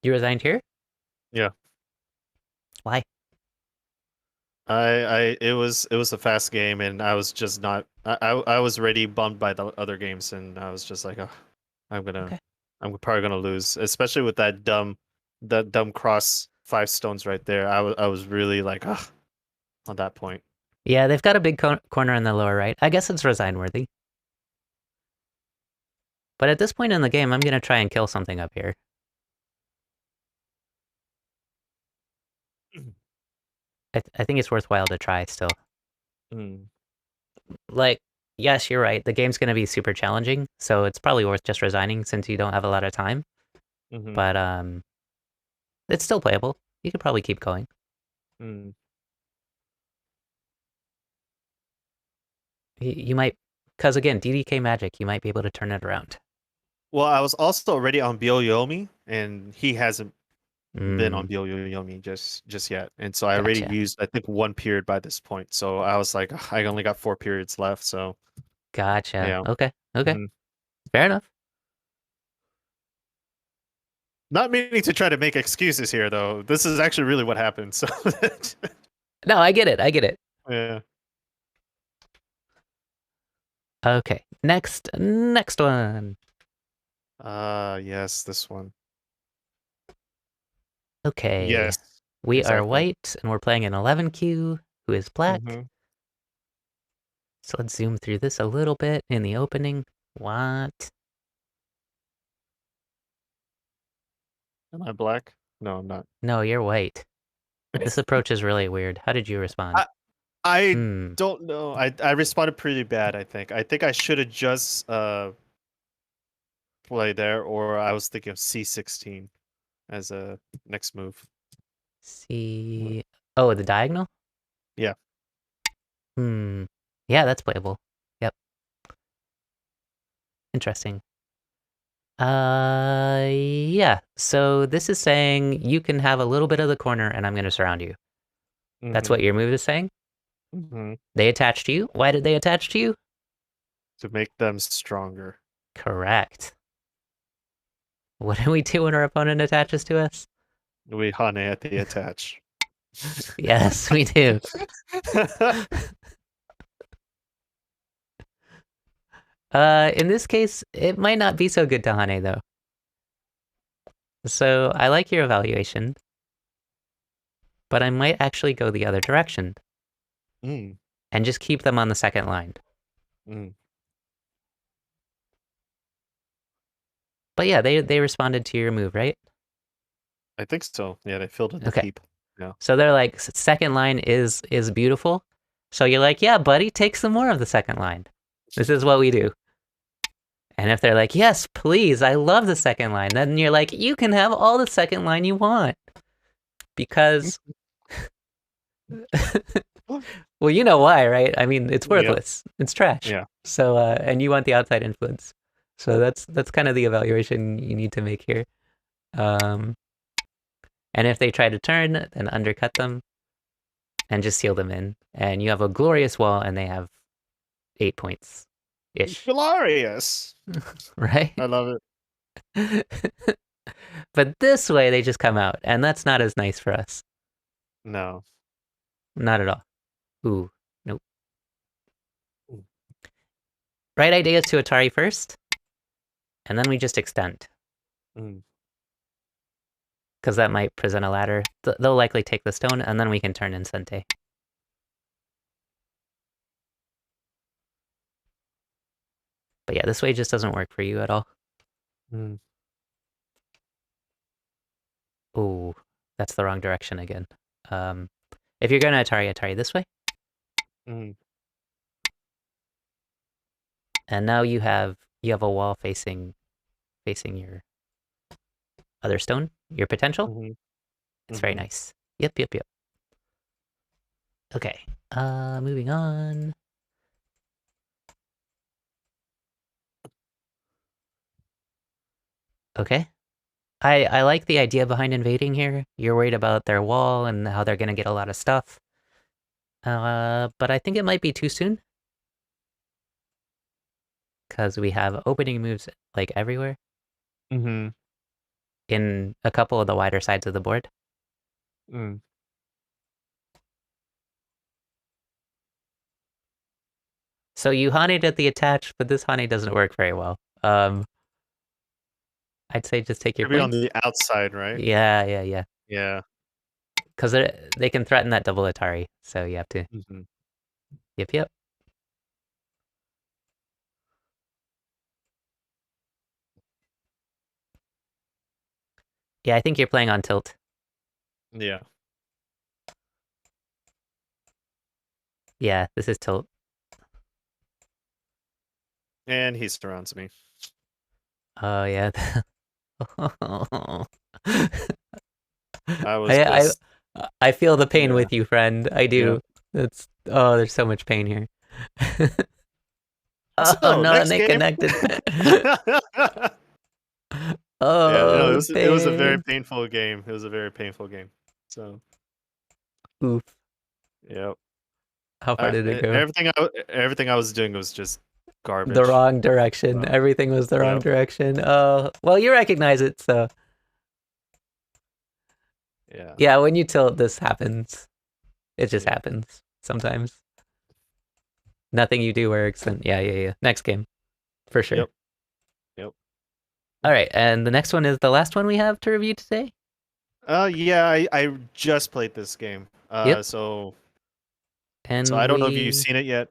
You resigned here?
Yeah.
Why?
It was a fast game and I was just not I was already bummed by the other games and I was just like, oh, I'm gonna
Okay.
I'm probably gonna lose, especially with that dumb cross 5 stones right there. I was really like, ugh, on that point.
Yeah, they've got a big corner in the lower right. I guess it's resign worthy. But at this point in the game, I'm gonna try and kill something up here. I think it's worthwhile to try still.
Mm,
Like, yes, you're right. The game's gonna be super challenging, so it's probably worth just resigning since you don't have a lot of time.
mm-hmm,
But it's still playable. You could probably keep going.
mm.
You might, because again, DDK magic, you might be able to turn it around.
Well, I was also already on Byoyomi, and he hasn't been on
Mm,
Byoyomi just yet, and so I already
gotcha.
used I think 1 period by this point. So I was like, "Ugh, I only got 4 periods left. So
Gotcha.
yeah,
Okay. Okay,
Mhm.
fair enough.
Not meaning to try to make excuses here, though. This is actually really what happened. So,
No, I get it. I get it.
yeah.
Okay, next one.
Yes, this one.
Okay,
Yes,
we are
exactly.
white and we're playing an 11Q who is black.
Mm-hmm.
So let's zoom through this a little bit in the opening. What?
Am I black? No, I'm not.
No, you're white. This approach is really weird. How did you respond?
I I
Hmm.
don't know. I responded pretty bad. I think. I think I should have just play there, or I was thinking of C16 as a next move. What?
See. Oh, the diagonal?
Yeah.
Hmm. Yeah, that's playable. Yep. Interesting. Yeah. So this is saying you can have a little bit of the corner and I'm going to surround you. That's
Mm-hmm.
what your move is saying?
Mm-hmm.
They attach to you? Why did they attach to you?
To make them stronger.
Correct. What do we do when our opponent attaches to us?
We hane at the attach.
Yes, we do. In this case, it might not be so good to Hane though. So I like your evaluation, but I might actually go the other direction
mm,
and just keep them on the second line.
mm.
But yeah, they responded to your move, right?
I think so. Yeah, they filled in the
Okay.
keep. Yeah.
So they're like, second line is beautiful. So you're like, yeah, buddy, take some more of the second line. This is what we do. And if they're like, yes, please, I love the second line, then you're like, you can have all the second line you want. Because, well, you know why, right? I mean, it's
Yep.
worthless. It's trash.
Yeah.
So, and you want the outside influence. So that's kind of the evaluation you need to make here. Um, and if they try to turn, then undercut them and just seal them in. And you have a glorious wall, and they have 8 points ish,
Glorious.
right?
I love it.
But this way, they just come out, and that's not as nice for us.
No.
Not at all. Ooh, nope.
Mm,
Right idea is to Atari first, and then we just extend,
mm.
because that might present a ladder. They'll likely take the stone, and then we can turn in Sente. But yeah, this way just doesn't work for you at all.
Mm.
Ooh, that's the wrong direction again. Um, if you're going to Atari this way,
Mm.
and now you have a wall facing your other stone, your potential.
Mhm.
It's very
Mhm.
nice. Yep, yep, yep. Okay. Moving on. Okay. I like the idea behind invading here. You're worried about their wall and how they're gonna get a lot of stuff. But I think it might be too soon because we have opening moves like everywhere
Mhm.
in a couple of the wider sides of the board.
Mm.
So you Hane at the attach, but this Hane doesn't work very well. I'd say just take your
Maybe on
points.
the outside, right?
Yeah, yeah, yeah.
Yeah.
Because they can threaten that double Atari, so you have to.
Mhm.
Yep, yep. Yeah, I think you're playing on tilt.
Yeah.
Yeah, this is tilt.
And he surrounds me.
Oh yeah.
I was
I
just
I feel the pain
yeah.
with you, friend. I
Yeah.
do. It's there's so much pain here. Oh
So,
no,
next
they
game.
connected.
Yeah, no,
Oh, the
it was a very
pain.
painful game. It was a very painful game. So,
Oof.
yep.
How far did it go?
Everything I was doing was just
The
garbage.
wrong direction.
So,
Everything was the wrong
yep.
direction. Oh, well, you recognize it, so
Yeah.
yeah. When you tilt, this happens. It just
Yeah.
happens sometimes. Nothing you do works, and yeah. Next game, for sure.
Yep. Yep.
All right, and the next one is the last one we have to review today.
Yeah, I just played this game.
Yep,
So
and
I don't know if you've seen it yet.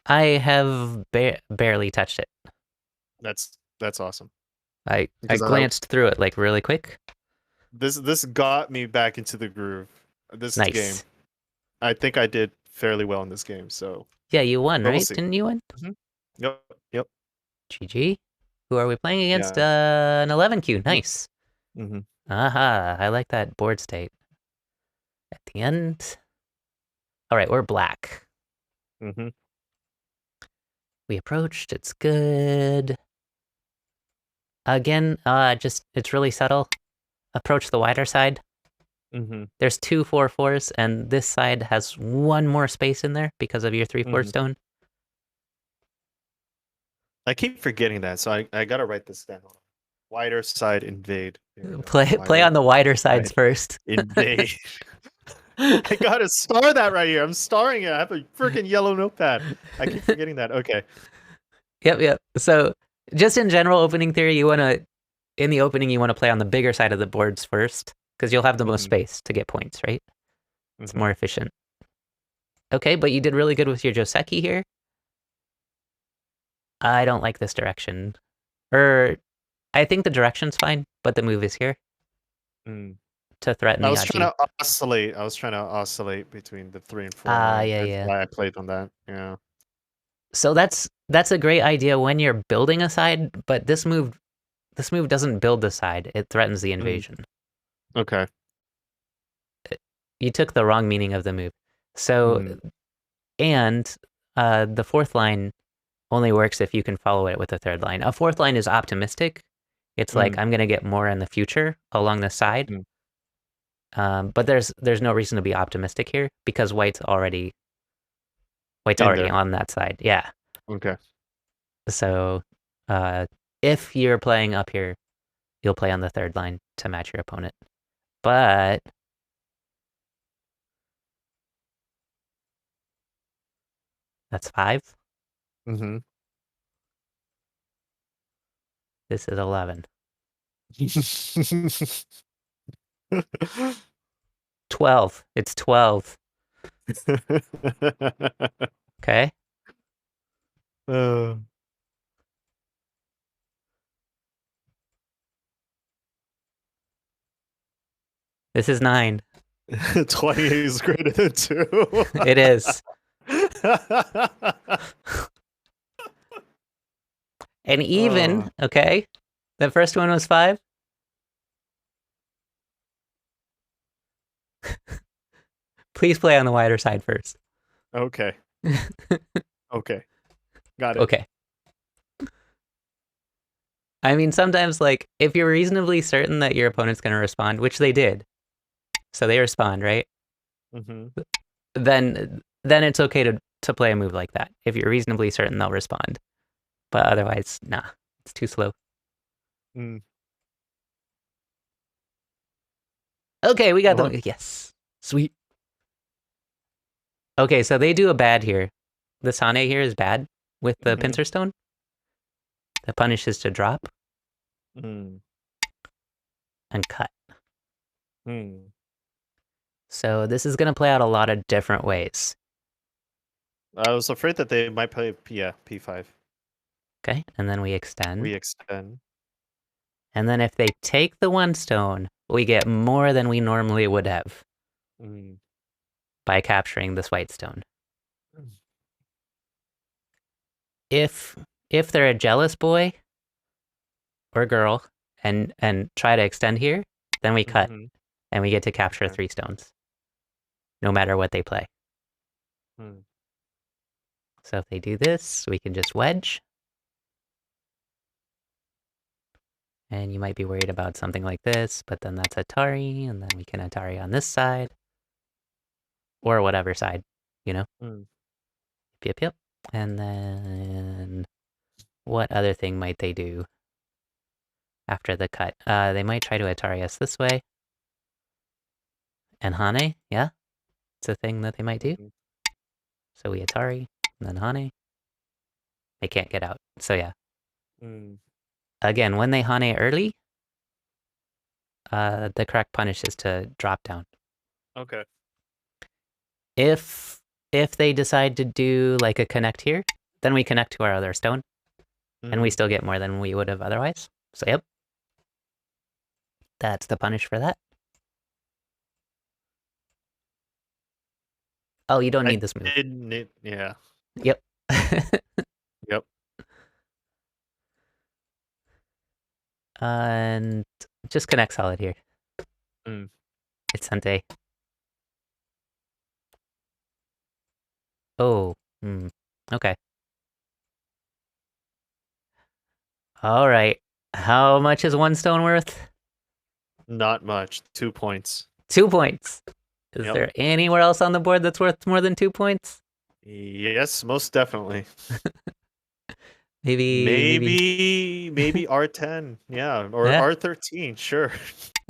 I have barely touched it.
That's awesome.
I
Because
glanced through it like really quick.
this got me back into the groove. This game.
Nice.
I think I did fairly well in this game, so
Yeah, you won,
but we'll
right?
see.
Didn't you win?
Mhm. Yep. Yep.
GG. Who are we playing against?
Yeah.
An 11Q. Nice.
Mm-hmm.
Aha, I like that board state. At the end. All right, we're black.
Mm-hmm.
We approached. It's good. Again, just it's really subtle. Approach the wider side.
Mm-hmm.
There's 2 4/4s, and this side has one more space in there because of your 3/4
Mm-hmm.
stone.
I keep forgetting that, so I gotta write this down. Wider side invade. There we go.
Play
Wider
on the wider sides
side
first.
invade. I gotta star that right here. I'm starring it. I have a freaking yellow notepad. I keep forgetting that. Okay.
Yep. So, just in general opening theory, in the opening, you want to play on the bigger side of the boards first, because you'll have the most
Mm-hmm.
space to get points, right? It's
Mm-hmm.
more efficient. Okay, but you did really good with your Joseki here. I don't like this direction. I think the direction's fine, but the move is here
Mm.
to threaten
I
the
was trying
Yaji.
to oscillate. I was trying to oscillate between the 3 and 4
Ah,
line.
yeah,
That's
yeah.
why I played on that. Yeah.
So that's a great idea when you're building a side, but this move doesn't build the side. It threatens the
Mm.
invasion.
Okay.
You took the wrong meaning of the move. So,
Mm.
and the fourth line only works if you can follow it with a third line. A fourth line is optimistic. It's like
Mm.
I'm gonna get more in the future along the side.
Mm.
But there's no reason to be optimistic here because white's
In
already
there.
on that side. Yeah.
Okay.
So uh, if you're playing up here, you'll play on the third line to match your opponent. But that's 5.
Mm-hmm.
This is 11. 12. It's 12. Okay.
uh,
This is 9.
28 is greater than 2.
It is. And even, okay, the first one was 5. Please play on the wider side first.
Okay. Okay. Got it.
Okay. I mean, sometimes, like, if you're reasonably certain that your opponent's going to respond, which they did, so they respond, right?
Mm-hmm.
Then it's okay to play a move like that if you're reasonably certain they'll respond. But otherwise, nah, it's too slow.
Mm.
Okay, we got
Well,
the yes, sweet. Okay, so they do a bad here. The Sane here is bad with the
mm-hmm.
pincer stone. The punish is to drop
Mm.
and cut.
Mm.
So this is gonna play out a lot of different ways.
I was afraid that they might play P5.
Okay, and then we extend.
We extend.
And then if they take the 1 stone, we get more than we normally would have
Mm.
by capturing this white stone.
Mm.
If they're a jealous boy or girl and try to extend here, then we cut
Mm-hmm.
and we get to capture
Okay.
3 stones, no matter what they play.
Mm.
So if they do this, we can just wedge. And you might be worried about something like this, but then that's Atari, and then we can Atari on this side. Or whatever side, you know?
Mm.
Yep. And then what other thing might they do after the cut? They might try to Atari us this way. And Hane, yeah, it's a thing that they might do.
Mhm.
So we Atari, and then Hane. They can't get out. So yeah.
Mm.
Again, when they Hane early, the correct punish is to drop down.
Okay.
If they decide to do like a connect here, then we connect to our other stone, and we
Mm.
still get more than we would have otherwise. So yep, that's the punish for that. Oh, you don't
I
need this move.
didn't. Yeah.
Yep.
Yep.
And just connect solid here.
Mm.
It's Sente. Oh, okay. All right. How much is one stone worth?
Not much. 2 points.
2 points. Is
Yep.
there anywhere else on the board that's worth more than 2 points?
Yes, most definitely.
Maybe
Maybe R10. Yeah, or
eh,
R13. Sure.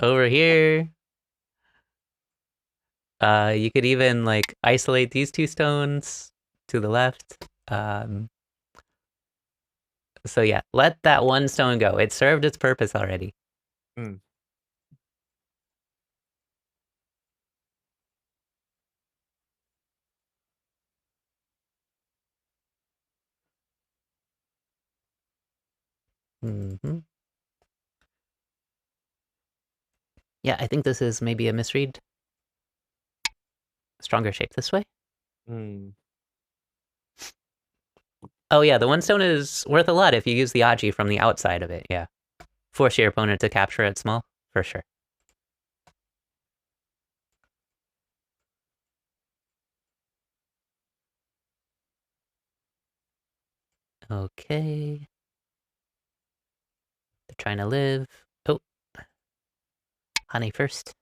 over here. You could even like isolate these two stones to the left. So yeah, let that one stone go. It served its purpose already.
Mm.
hmm Yeah, I think this is maybe a misread. Stronger shape this way.
Mm.
Oh yeah, the one stone is worth a lot if you use the Aji from the outside of it. Yeah, force your opponent to capture it small for sure. Okay, they're trying to live. Oh, honey first.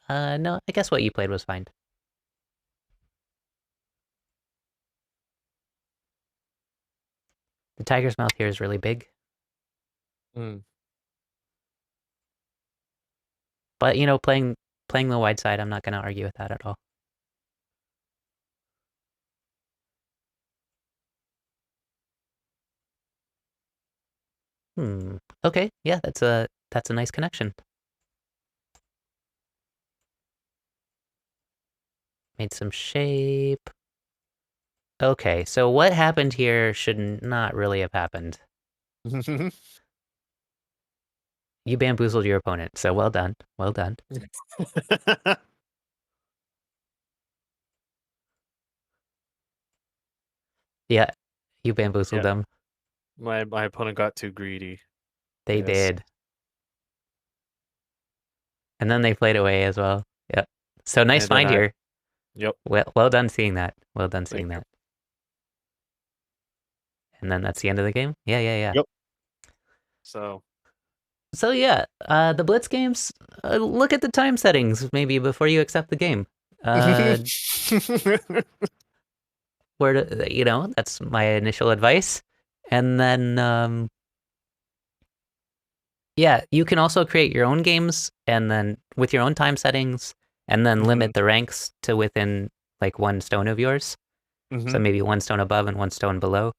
No, I guess what you played was fine. The tiger's mouth here is really big,
Mm.
but playing the wide side, I'm not going to argue with that at all. Okay, yeah, that's a nice connection. Made some shape. Okay, so what happened here should not really have happened. You bamboozled your opponent, so well done. Well done. Yeah, you bamboozled
Yeah,
them.
my opponent got too greedy.
They
Yes.
did. And then they played away as well. Yep. So nice
And then
find here.
yep.
Well done seeing that. Well done
Thank
seeing
you.
that. And then that's the end of the game? Yeah.
Yep. So.
So yeah, the Blitz games, look at the time settings maybe before you accept the game. Uh, that's my initial advice. And then, yeah, you can also create your own games and then with your own time settings and then limit the ranks to within like one stone of yours. So
Mm-hmm.
maybe one stone above and one stone below.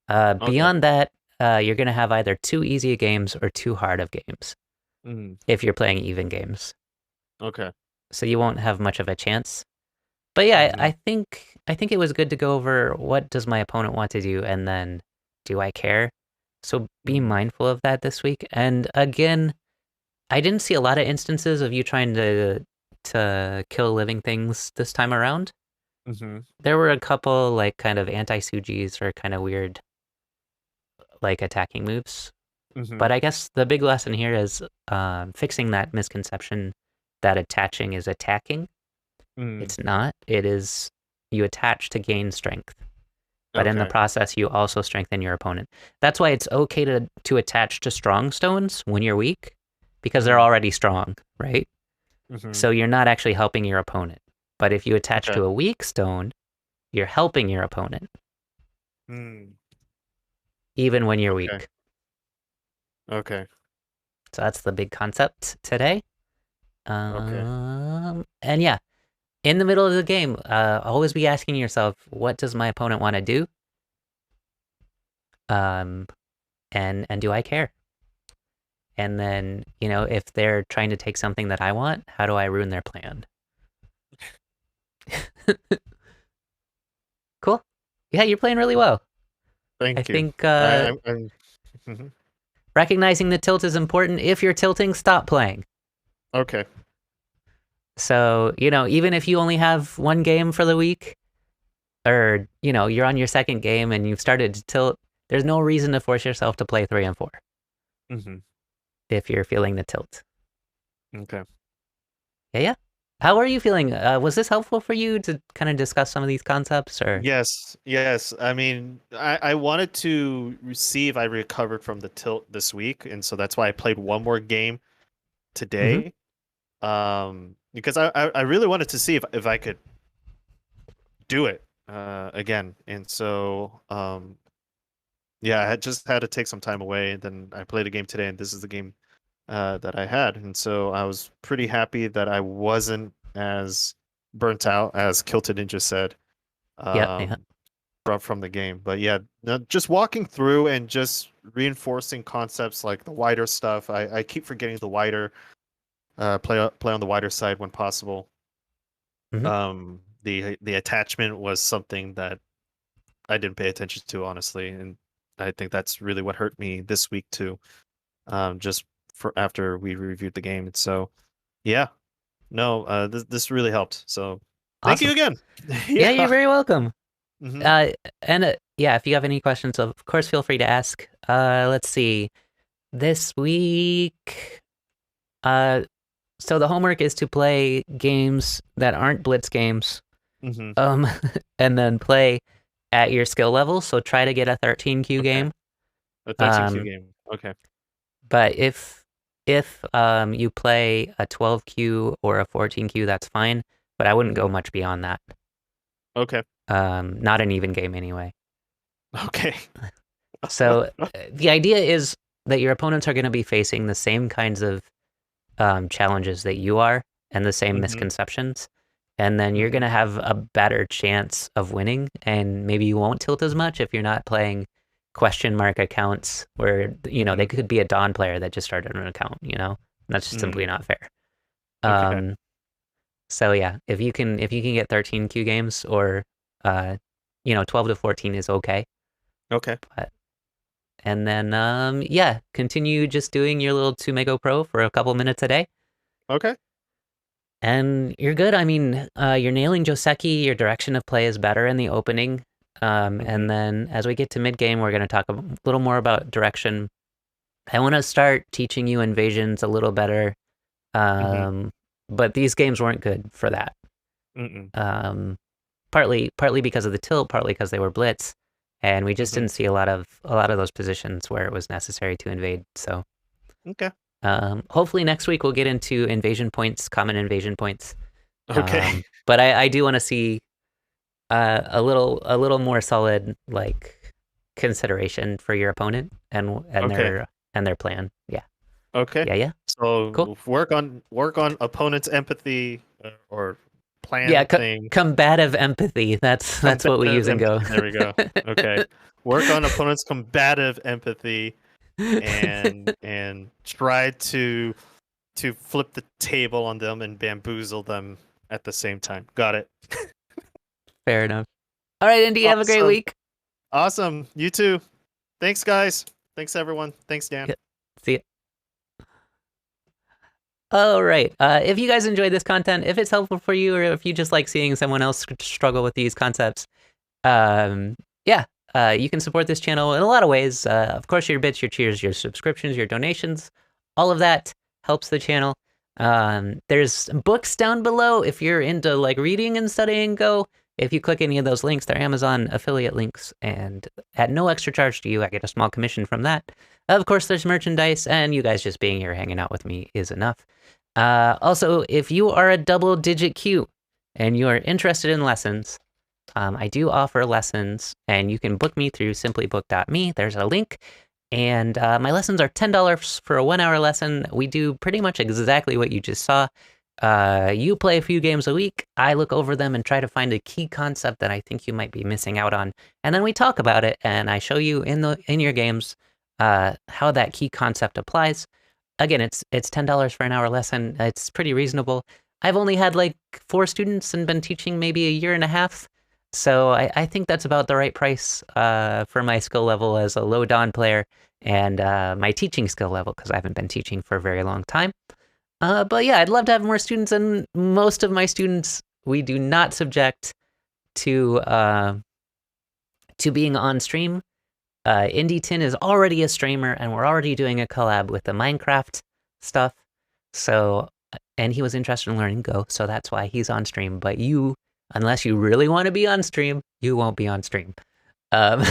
Okay.
Beyond that, you're going to have either too easy games or too hard of games
Mm.
if you're playing even games.
Okay.
So you won't have much of a chance. But yeah,
Mm-hmm.
I think it was good to go over what does my opponent want to do and then do I care? So be
Mm.
mindful of that this week. And again, I didn't see a lot of instances of you trying to kill living things this time around.
Mm-hmm.
There were a couple like kind of anti-Sujis or kind of weird like attacking moves.
Mm-hmm.
But I guess the big lesson here is fixing that misconception that attaching is attacking.
Mm.
It's not. It is you attach to gain strength, but in the
Okay.
process, you also strengthen your opponent. That's why it's okay to attach to strong stones when you're weak, because they're
Mm.
already strong, right?
Mm-hmm.
So you're not actually helping your opponent. But if you attach
Okay.
to a weak stone, you're helping your opponent,
Mm,
even when you're
okay.
weak.
Okay.
So that's the big concept today.
Okay.
And yeah, in the middle of the game, always be asking yourself, what does my opponent want to do? Um, and do I care? And then, if they're trying to take something that I want, how do I ruin their plan? Cool. Yeah, you're playing really well. I
Thank you.
think
I'm mhm.
recognizing the tilt is important. If you're tilting, stop playing.
Okay.
So, even if you only have one game for the week, or, you're on your second game and you've started to tilt, there's no reason to force yourself to play 3 and 4
Hmm.
if you're feeling the tilt.
Okay.
Yeah, yeah. How are you feeling? Was this helpful for you to kind of discuss some of these concepts, or?
Yes, yes. I mean, I wanted to see if I recovered from the tilt this week, and so that's why I played one more game
Hmm.
today. Because I really wanted to see if I could do it again, and so yeah, I had just had to take some time away. And then I played a game today, and this is the game that I had, and so I was pretty happy that I wasn't as burnt out as Kilted Ninja said.
Yeah, yeah.
Um, from the game. But yeah, no, just walking through and just reinforcing concepts like the wider stuff. I keep forgetting the wider play on the wider side when possible.
Hmm.
The attachment was something that I didn't pay attention to honestly, and I think that's really what hurt me this week too. Just for after we reviewed the game, and so yeah, no, this really helped. So thank you
Awesome.
again.
Yeah, you're
Yeah.
very welcome.
Hmm.
And yeah, if you have any questions, of course, feel free to ask. Let's see. This week, uh, so the homework is to play games that aren't blitz games,
Hmm.
um, and then play at your skill level. So try to get a 13Q
Okay.
game.
A 13Q
Um,
game. Okay.
but if you play a 12Q or a 14Q, that's fine. But I wouldn't
Hmm.
go much beyond that.
Okay.
Not an even game anyway.
Okay.
So the idea is that your opponents are going to be facing the same kinds of challenges that you are and the same
Mhm,
misconceptions. And then you're going
mhm,
to have a better chance of winning. And maybe you won't tilt as much if you're not playing question mark accounts where, they
mhm,
could be a Dawn player that just started an account. That's just simply
mm,
not fair.
okay,
Um, so yeah, if you can get 13Q games or, uh, 12 to 14 is okay.
okay,
But And then, yeah, continue just doing your little 2 Mego Pro for a couple minutes a day,
okay,
and you're good. I mean, you're nailing Joseki. Your direction of play is better in the opening. And
mhm,
then as we get to mid game, we're going to talk a little more about direction. I want to start teaching you invasions a little better,
mhm,
um, but these games weren't good for that.
mm,
Um, partly because of the tilt, partly because they were blitz, and we just
mhm,
didn't see a lot of those positions where it was necessary to invade. So.
okay,
Hopefully next week we'll get into invasion points, common invasion points.
okay,
But I do want to see a little more solid like consideration for your opponent and
okay,
their plan. Yeah,
okay.
yeah, yeah. Cool.
So work on opponent's empathy or
Yeah,
plan thing.
combative empathy. That's what we
Combative
use and go.
empathy. There we go. Okay. Work on opponent's combative empathy and try to flip the table on them and bamboozle them at the same time. Got it.
Fair enough. All right, Indy. Have a great
Awesome.
week.
Awesome. You too. Thanks, guys. Thanks, everyone. Thanks, Dan.
Yeah. See ya. All right. If you guys enjoyed this content, if it's helpful for you, or if you just like seeing someone else struggle with these concepts, yeah, you can support this channel in a lot of ways. Of course, your bits, your cheers, your subscriptions, your donations, all of that helps the channel. There's books down below if you're into like reading and studying Go. If you click any of those links, they're Amazon affiliate links, and at no extra charge to you, I get a small commission from that. Of course, there's merchandise, and you guys just being here hanging out with me is enough. Also, if you are a double-digit Q and you are interested in lessons, I do offer lessons, and you can book me through simplybook.me. There's a link. And my lessons are $10 for a 1 hour lesson. We do pretty much exactly what you just saw. You play a few games a week. I look over them and try to find a key concept that I think you might be missing out on. And then we talk about it, and I show you in your games how that key concept applies. Again, it's $10 for an hour lesson. It's pretty reasonable. I've only had like 4 students and been teaching maybe a year and a half. So I think that's about the right price for my skill level as a low dawn player and my teaching skill level, because I haven't been teaching for a very long time. But yeah, I'd love to have more students, and most of my students we do not subject to being on stream. IndieSn is already a streamer, and we're already doing a collab with the Minecraft stuff. So, and he was interested in learning Go, so that's why he's on stream. But you, unless you really want to be on stream, you won't be on stream. Um,